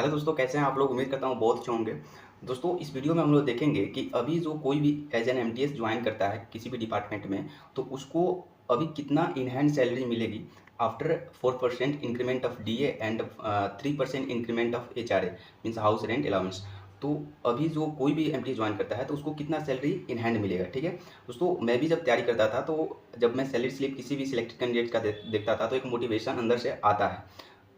Hello दोस्तों, कैसे हैं आप लोग। उम्मीद करता हूँ बहुत अच्छे होंगे। दोस्तों, इस वीडियो में हम लोग देखेंगे कि अभी जो कोई भी एज एन एमटीएस ज्वाइन करता है किसी भी डिपार्टमेंट में, तो उसको अभी कितना इन हैंड सैलरी मिलेगी after 4% increment of DA and 3% increment of HRA means house rent allowance. तो अभी जो कोई भी एमटीएस ज्वाइन करता है तो उसको कितना सैलरी इन हैंड मिलेगा। ठीक है दोस्तों, मैं भी जब तैयारी करता था तो जब मैं सैलरी स्लिप किसी भी सिलेक्टेड कैंडिडेट का देखता था तो एक मोटिवेशन अंदर से आता है।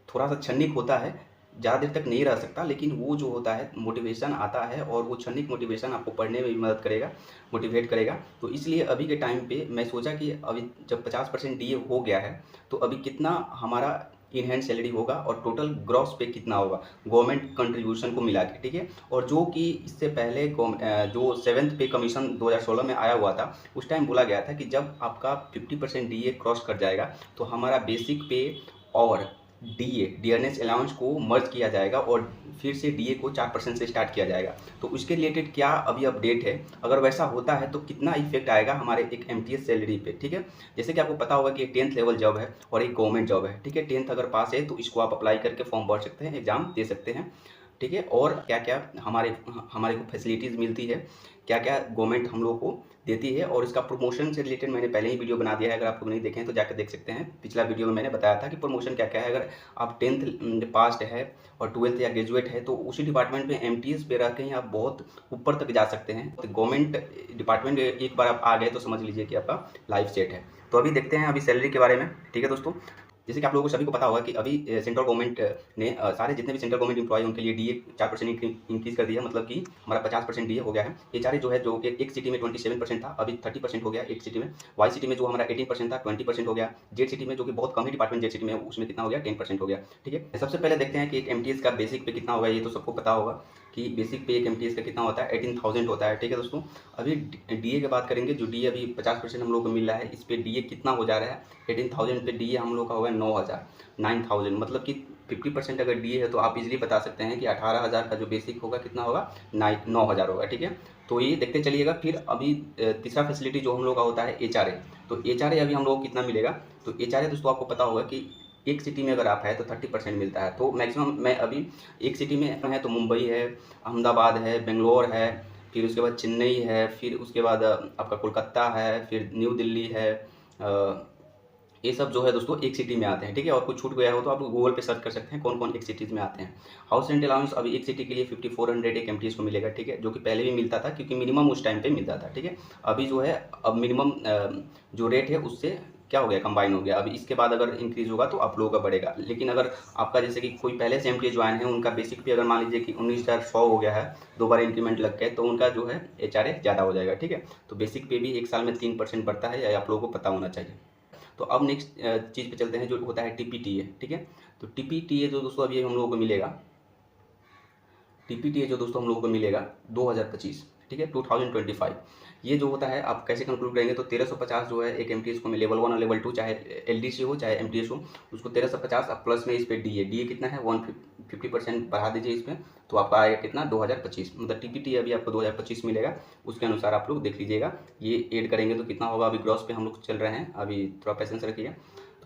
थोड़ा सा क्षणिक होता है, ज़्यादा देर तक नहीं रह सकता, लेकिन वो जो होता है मोटिवेशन आता है और वो क्षणिक मोटिवेशन आपको पढ़ने में भी मदद करेगा, मोटिवेट करेगा। तो इसलिए अभी के टाइम पे मैं सोचा कि अभी जब 50% डीए हो गया है तो अभी कितना हमारा इन हैंड सैलरी होगा और टोटल ग्रॉस पे कितना होगा गवर्नमेंट कंट्रीब्यूशन को मिला के। ठीक है, और जो कि इससे पहले जो 7th पे कमीशन 2016 में आया हुआ था, उस टाइम बोला गया था कि जब आपका 50% डीए क्रॉस कर जाएगा तो हमारा बेसिक पे और डीए डियरनेस अलाउंस को मर्ज किया जाएगा और फिर से डीए को 4% से स्टार्ट किया जाएगा। तो उसके रिलेटेड क्या अभी अपडेट है, अगर वैसा होता है तो कितना इफेक्ट आएगा हमारे एक एमटीएस सैलरी पे। ठीक है, जैसे कि आपको पता होगा कि एक 10th लेवल जॉब है और एक गवर्नमेंट जॉब है। ठीक है, 10th अगर पास है तो इसको आप अप्लाई करके फॉर्म भर सकते हैं, एग्जाम दे सकते हैं। ठीक है, और क्या क्या हमारे हमारे को फैसिलिटीज़ मिलती है, क्या क्या गवर्नमेंट हम लोग को देती है, और इसका प्रमोशन से रिलेटेड मैंने पहले ही वीडियो बना दिया है। अगर आप लोग नहीं देखें तो जाकर देख सकते हैं। पिछला वीडियो में मैंने बताया था कि प्रमोशन क्या क्या है। अगर आप 10th पास्ड है और 12th या ग्रेजुएट है तो उसी डिपार्टमेंट में एमटीएस पे रह के ही आप बहुत ऊपर तक जा सकते हैं। तो गवर्नमेंट डिपार्टमेंट एक बार आप आ गए तो समझ लीजिए कि आपका लाइफ सेट है। तो अभी देखते हैं अभी सैलरी के बारे में। ठीक है दोस्तों, जैसे कि आप लोगों को सभी को पता होगा कि अभी सेंट्रल गवर्नमेंट ने सारे जितने भी सेंट्रल गवर्नमेंट एम्प्लॉय उनके लिए डीए 4% इंक्रीज कर दिया, मतलब कि हमारा 50% डीए हो गया है। एचआरए जो है, जो कि एक सिटी में 27% था, अभी 30% हो गया एक सिटी में। वाई सिटी में जो हमारा 18% था 20% हो गया। जेड सिटी में, जो कि बहुत कम ही डिपार्टमेंट जेड सिटी में, उसमें कितना हो गया 10% हो गया। ठीक है, सबसे पहले देखते हैं कि एक एमटीएस का बेसिक पे कितना होगा। ये तो सबको पता होगा कि बेसिक पे एक एमटीएस का कितना होता है, 18,000 होता है। ठीक है दोस्तों, अभी डीए की बात करेंगे। जो डीए अभी 50% हम लोग को मिल रहा है, इस पे डीए कितना हो जा रहा है, 18,000 पे डीए हम लोग का होगा 9,000, मतलब कि 50% अगर डीए है तो आप इजीली बता सकते हैं कि 18,000 का जो बेसिक होगा कितना होगा, 9,000 होगा। ठीक है, तो ये देखते चलिएगा। फिर अभी तीसरा फैसिलिटी जो हम लोग का होता है एचआरए। तो एचआरए अभी हम लोग को कितना मिलेगा, तो एचआरए दोस्तों आपको पता होगा कि एक सिटी में अगर आप है तो 30% मिलता है। तो मैक्सिमम मैं अभी एक सिटी में है तो मुंबई है, अहमदाबाद है, बेंगलोर है, फिर उसके बाद चेन्नई है, फिर उसके बाद आपका कोलकाता है, फिर न्यू दिल्ली है। ये सब जो है दोस्तों एक सिटी में आते हैं। ठीक है, और कुछ छूट गया हो तो आप गूगल पे सर्च कर सकते हैं कौन कौन एक सिटीज़ में आते हैं। हाउस रेंट अलाउंस अभी एक सिटी के लिए 5400 एक एमटीएस को मिलेगा। ठीक है, जो कि पहले भी मिलता था क्योंकि मिनिमम उस टाइम पे मिलता था। ठीक है, अभी जो है अब मिनिमम जो रेट है उससे क्या हो गया, कंबाइन हो गया। अभी इसके बाद अगर इंक्रीज होगा तो आप लोगों का बढ़ेगा। लेकिन अगर आपका जैसे कि कोई पहले से एमटीएस ज्वाइन है, उनका बेसिक पे अगर मान लीजिए कि 19,100 हो गया है, 2 बार इंक्रीमेंट लग गए, तो उनका जो है एचआरए ज़्यादा हो जाएगा। ठीक है, तो बेसिक पे भी एक साल में 3% बढ़ता है, या आप लोगों को पता होना चाहिए। तो अब नेक्स्ट चीज़ पे चलते हैं जो होता है टीपीटीए। ठीक है, तो टीपीटीए जो दोस्तों अभी हम लोगों को मिलेगा, टीपीटीए जो दोस्तों हम लोगों को मिलेगा 2025। ठीक है, 2025 ये जो होता है आप कैसे कंक्लूड करेंगे, तो 1350 जो है एक एमटीएस को में लेवल 1 और लेवल 2 चाहे एलडीसी हो चाहे एमटीएस हो, उसको 1350। अब प्लस में इस पर डीए कितना है 150% बढ़ा दीजिए इस पर, तो आपका आएगा कितना 2025, मतलब टीपीटी अभी आपको 2025 मिलेगा। उसके अनुसार आप लोग देख लीजिएगा, ये ऐड करेंगे तो कितना होगा। अभी ग्रॉस पे हम लोग चल रहे हैं, अभी थोड़ा पेशेंस रखिए।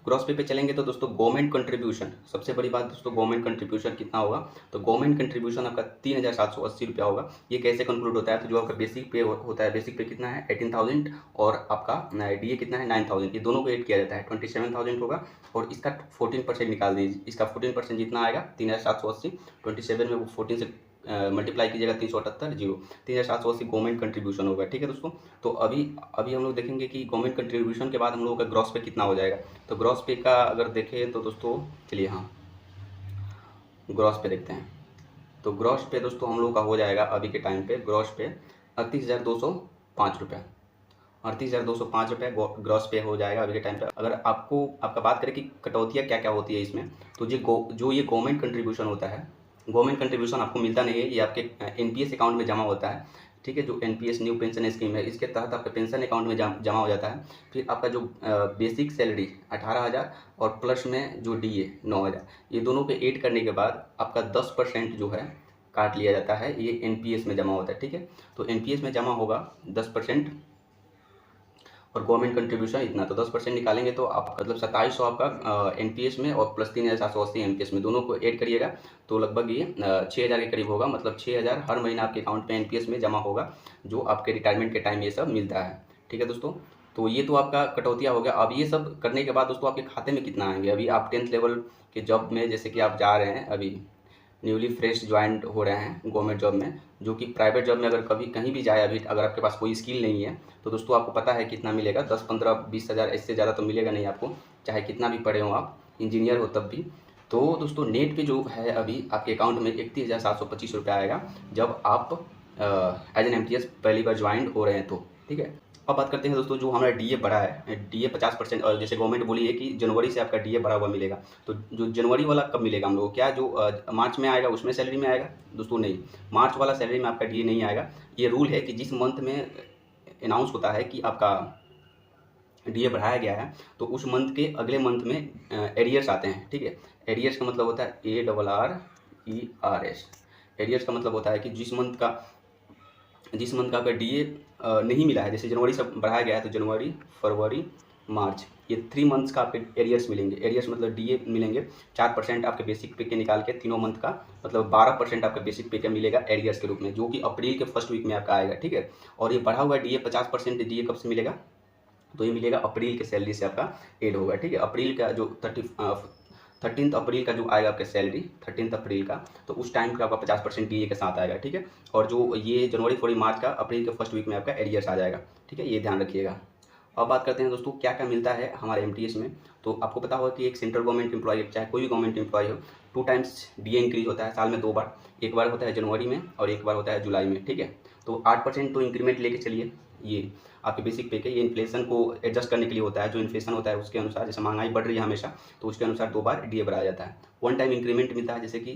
ग्रॉस पे चलेंगे तो दोस्तों गवर्नमेंट कंट्रीब्यूशन, सबसे बड़ी बात दोस्तों गवर्नमेंट कंट्रीब्यूशन कितना होगा, तो गवर्नमेंट कंट्रीब्यूशन आपका 3,780 रुपया होगा। ये कैसे कंक्लूड होता है, तो जो आपका बेसिक पे होता है, बेसिक पे कितना है 18,000 और आपका डीए कितना है 9,000, ये दोनों को ऐड किया जाता है 27,000 होगा। और इसका 14% निकाल दीजिए, इसका 14% जितना आएगा 3,780, 27 में वो 14 से मल्टीप्लाई कीजिएगा 378 जीरो, 3,780 गवर्नमेंट कंट्रीब्यूशन होगा। ठीक है दोस्तों, तो अभी अभी हम लोग देखेंगे कि गवर्नमेंट कंट्रीब्यूशन के बाद हम लोगों का ग्रॉस पे कितना हो जाएगा। तो ग्रॉस पे का अगर देखें तो दोस्तों, चलिए हाँ ग्रॉस पे देखते हैं। तो ग्रॉस पे दोस्तों हम लोग का हो जाएगा अभी के टाइम पे ग्रॉस पे 38,205 रुपये, 38,205 रुपये ग्रॉस पे हो जाएगा अभी के टाइम पे। अगर आपको आपका बात करें कि कटौतियाँ क्या क्या होती है इसमें, तो जो ये गवर्नमेंट कंट्रीब्यूशन होता है, गवर्नमेंट कंट्रीब्यूशन आपको मिलता नहीं है, ये आपके एनपीएस अकाउंट में जमा होता है। ठीक है, जो एनपीएस न्यू पेंशन स्कीम है, इसके तहत आपके पेंशन अकाउंट में जमा हो जाता है। फिर आपका जो बेसिक सैलरी 18,000 और प्लस में जो डीए 9,000, ये दोनों पे ऐड करने के बाद आपका 10% जो है काट लिया जाता है, ये एनपीएस में जमा होता है। ठीक है, तो एनपीएस में जमा होगा 10%, और गवर्नमेंट कंट्रीब्यूशन इतना, तो 10% निकालेंगे तो आप मतलब 2700 आपका एनपीएस में और प्लस 3780 एमपीएस में, दोनों को ऐड करिएगा तो लगभग ये 6000 के करीब होगा। मतलब 6000 हर महीना आपके अकाउंट में एनपीएस में जमा होगा, जो आपके रिटायरमेंट के टाइम ये सब मिलता है। ठीक है दोस्तों, तो ये तो आपका कटौतिया हो गया। अब ये सब करने के बाद दोस्तों आपके खाते में कितना आएंगे? अभी आप 10th लेवल के जॉब में जैसे कि आप जा रहे हैं, अभी न्यूली फ्रेश ज्वाइन हो रहे हैं गवर्नमेंट जॉब में, जो कि प्राइवेट जॉब में अगर कभी कहीं भी जाए, अभी अगर आपके पास कोई स्किल नहीं है तो दोस्तों आपको पता है कितना मिलेगा, 10 15 20 हज़ार, इससे ज़्यादा तो मिलेगा नहीं आपको, चाहे कितना भी पढ़े हो आप, इंजीनियर हो तब भी। तो दोस्तों नेट पे जो है अभी आपके अकाउंट में 31,725 रुपये आएगा जब आप एज एन एमटीएस पहली बार ज्वाइन हो रहे हैं तो। ठीक है, अब बात करते हैं दोस्तों जो हमारा डीए बढ़ा है, डीए 50%, और जैसे गवर्नमेंट बोली है कि जनवरी से आपका डीए बढ़ा हुआ मिलेगा, तो जो जनवरी वाला कब मिलेगा हम लोग? क्या जो मार्च में आएगा उसमें सैलरी में आएगा? दोस्तों नहीं, मार्च वाला सैलरी में आपका डीए नहीं आएगा। ये रूल है कि जिस मंथ में अनाउंस होता है कि आपका डीए बढ़ाया गया है तो उस मंथ के अगले मंथ में एरियर्स आते हैं। ठीक है, एरियर्स का मतलब होता है ARRERS। एरियर्स का मतलब होता है कि जिस मंथ का आपका डीए नहीं मिला है, जैसे जनवरी से बढ़ाया गया है तो जनवरी, फरवरी, मार्च, ये 3 मंथ्स का आपके एरियर्स मिलेंगे। एरियर्स मतलब डीए मिलेंगे 4% आपके बेसिक पे के निकाल के तीनों मंथ का, मतलब 12% आपका बेसिक पे का मिलेगा एरियर्स के रूप में, जो कि अप्रैल के फर्स्ट वीक में आपका आएगा। ठीक है, और ये बढ़ा हुआ डीए 50% डीए कब से मिलेगा? तो ये मिलेगा अप्रैल के सैलरी से आपका एड होगा। ठीक है, अप्रैल का जो 13 अप्रैल का जो आएगा आपका सैलरी 13 अप्रैल का, तो उस टाइम का आपका 50% डीए के साथ आएगा। ठीक है, और जो ये जनवरी, फरवरी, मार्च का अप्रैल के फर्स्ट वीक में आपका एरियर्स आ जाएगा। ठीक है, ये ध्यान रखिएगा। अब बात करते हैं दोस्तों क्या क्या मिलता है हमारे एमटीएस में। तो आपको पता होगा कि एक सेंट्रल गवर्नमेंट एम्प्लॉय, चाहे कोई भी गवर्नमेंट एम्प्लॉय हो, 2 टाइम्स डीए इंक्रीज होता है साल में 2 बार, एक बार होता है जनवरी में और एक बार होता है जुलाई में। ठीक है, तो 8% तो इंक्रीमेंट लेके चलिए, ये आपके बेसिक पे के, ये इन्फ्लेशन को एडजस्ट करने के लिए होता है, जो इन्फ्लेशन होता है उसके अनुसार, जैसे महंगाई बढ़ रही है हमेशा तो उसके अनुसार 2 बार डीए बढ़ाया जाता है। 1 टाइम इंक्रीमेंट मिलता है, जैसे कि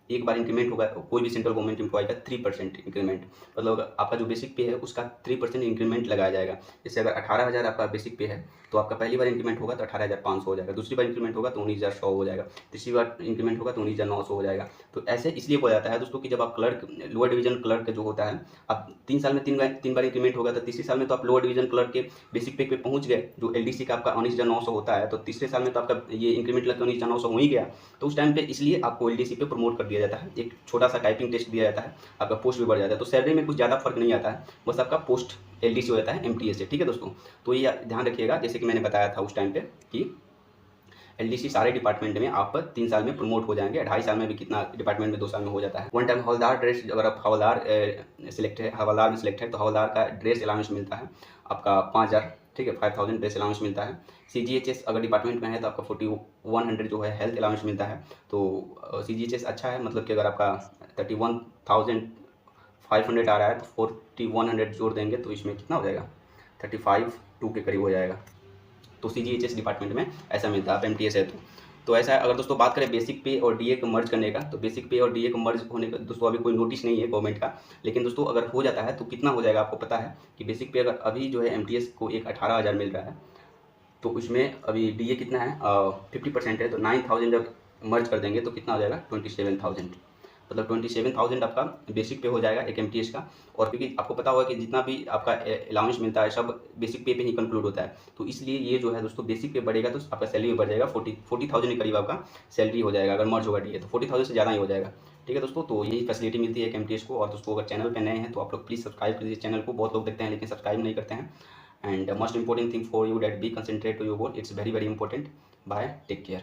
एक बार इंक्रीमेंट होगा कोई भी सेंट्रल गवर्नमेंट एम्प्लॉय का 3% इंक्रीमेंट, मतलब आपका जो बेसिक पे है उसका 3% इंक्रीमेंट लगाया जाएगा। जैसे अगर 18,000 आपका बेसिक पे है तो आपका पहली बार इंक्रीमेंट होगा तो 18,500 हो जाएगा, दूसरी बार इंक्रीमेंट होगा तो 19,100 हो जाएगा, तीसरी बार इंक्रीमेंट होगा तो 19,900 हो जाएगा। तो ऐसे इसलिए हो जाता है दोस्तों कि जब आप क्लर्क, लोअर डिवीजन क्लर्क जो होता है, आप 3 साल में 3 बार इंक्रीमेंट होगा, तो तीसरे साल में तो आप लोअर डिवीजन क्लर्क के बेसिक पे पहुंच गए, जो एलडीसी का आपका 19,900 होता है, तो तीसरे साल में तो आपका ये इंक्रीमेंट लगकर 19,900 हो ही गया। तो उस टाइम पे इसलिए आपको एलडीसी पे प्रमोट कर दिया जाता है, एक छोटा सा टाइपिंग टेस्ट दिया जाता है, आपका पोस्ट भी बढ़ जाता है, तो सैलरी में कुछ ज़्यादा फर्क नहीं आता है, बस आपका पोस्ट एलडीसी हो जाता है एमटीएस से। ठीक है दोस्तों, तो ये ध्यान रखिएगा, जैसे कि मैंने बताया था उस टाइम पे कि एलडीसी सारे डिपार्टमेंट में आप 3 साल में प्रमोट हो जाएंगे, 2.5 साल में भी कितना डिपार्टमेंट में 2 साल में हो जाता है। 1 टाइम हवलदार ड्रेस, अगर आप हवलदार हवलदार में सिलेक्ट है तो हवलदार का ड्रेस अलाउंस मिलता है आपका 5,000। ठीक है, 5,000 ड्रेस अलाउंस मिलता है। CGHS अगर डिपार्टमेंट में है तो आपका 4100 जो है हेल्थ अलाउंस मिलता है। तो CGHS अच्छा है, मतलब कि अगर आपका 31,500 आ रहा है तो 4100 जोड़ देंगे तो इसमें कितना हो जाएगा, 35,200 के करीब हो जाएगा। तो CGHS डिपार्टमेंट में ऐसा मिलता है, आप एमटीएस है तो ऐसा है। अगर दोस्तों बात करें बेसिक पे और डीए को मर्ज करने का, तो बेसिक पे और डीए को मर्ज होने का दोस्तों अभी कोई नोटिस नहीं है गवर्नमेंट का, लेकिन दोस्तों अगर हो जाता है तो कितना हो जाएगा आपको पता है कि बेसिक पे अगर अभी जो है एमटीएस को एक 18,000 मिल रहा है, तो उसमें अभी डीए कितना है 50% है, तो 9,000 जब मर्ज कर देंगे तो कितना हो जाएगा 27,000, मतलब 27,000 आपका बेसिक पे हो जाएगा एक एमटीएस का। और क्योंकि आपको पता होगा कि जितना भी आपका अलाउंस मिलता है सब बेसिक पे ही कंक्लूड होता है, तो इसलिए ये जो है दोस्तों बेसिक पे बढ़ेगा तो आपका सैलरी भी बढ़ जाएगा, 40,000 के करीब आपका सैलरी हो जाएगा अगर मर्ज होगा डीए, तो 40,000 से ज़्यादा ही हो जाएगा। ठीक है दोस्तों, तो यही फैसिलिटी मिलती है एक एमटीएस को। और दोस्तों अगर चैनल पर नए हैं तो आप लोग प्लीज़ सब्सक्राइब कीजिए चैनल को, बहुत लोग देखते हैं लेकिन सब्सक्राइब नहीं करते हैं। And most important thing for you, that be concentrate to your goal, it's very very important. Bye, take care.